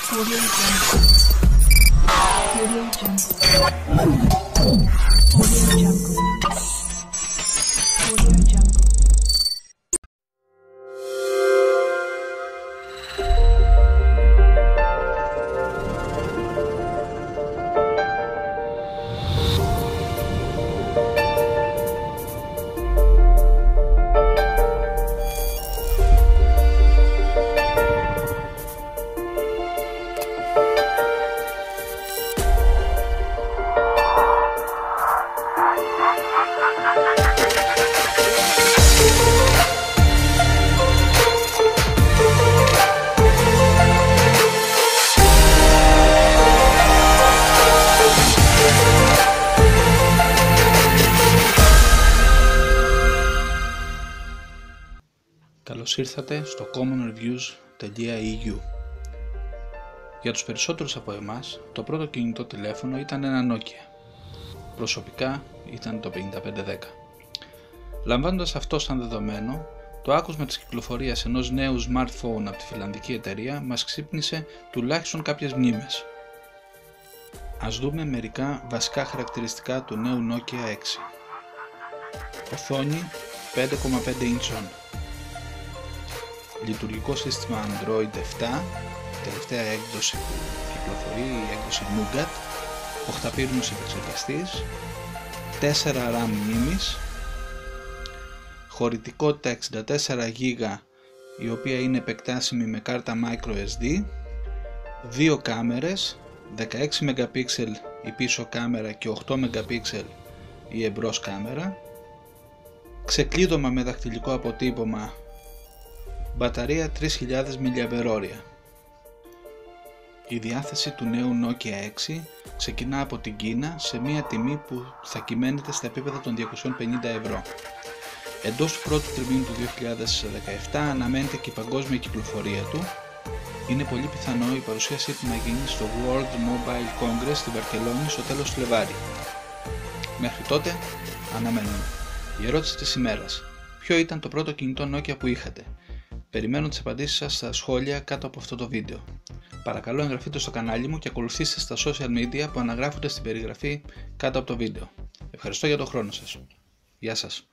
Audio Jungle. Audio Jungle. Audio Jungle. Audio Jungle. Καλώς ήρθατε στο commonreviews.eu. Για τους περισσότερους από εμάς, το πρώτο κινητό τηλέφωνο ήταν ένα Nokia. Προσωπικά ήταν το 5510. Λαμβάνοντας αυτό σαν δεδομένο, το άκουσμα της κυκλοφορίας ενός νέου smartphone από τη φιλανδική εταιρεία μας ξύπνησε τουλάχιστον κάποιες μνήμες. Ας δούμε μερικά βασικά χαρακτηριστικά του νέου Nokia 6. Οθόνη 5,5 ιντσών. Λειτουργικό σύστημα Android 7, τελευταία έκδοση που κυκλοφορεί, η έκδοση Nougat, 8πύρινος επεξεργαστής, 4 RAM μνήμης, χωρητικότητα 64 GB η οποία είναι επεκτάσιμη με κάρτα microSD, 2 κάμερες, 16 MP η πίσω κάμερα και 8 MP η εμπρός κάμερα, ξεκλείδωμα με δακτυλικό αποτύπωμα, μπαταρία 3000 mAh. Η διάθεση του νέου Nokia 6 ξεκινά από την Κίνα σε μια τιμή που θα κυμαίνεται στα επίπεδα των 250 ευρώ. Εντός του πρώτου τριμήνου του 2017 αναμένεται και η παγκόσμια κυκλοφορία του. Είναι πολύ πιθανό η παρουσίασή του να γίνει στο World Mobile Congress στη Βαρκελόνη στο τέλος του Φλεβάρι. Μέχρι τότε αναμένουμε. Η ερώτηση της ημέρας: ποιο ήταν το πρώτο κινητό Nokia που είχατε? Περιμένω τις απαντήσεις σας στα σχόλια κάτω από αυτό το βίντεο. Παρακαλώ εγγραφείτε στο κανάλι μου και ακολουθήστε στα social media που αναγράφονται στην περιγραφή κάτω από το βίντεο. Ευχαριστώ για τον χρόνο σας. Γεια σας.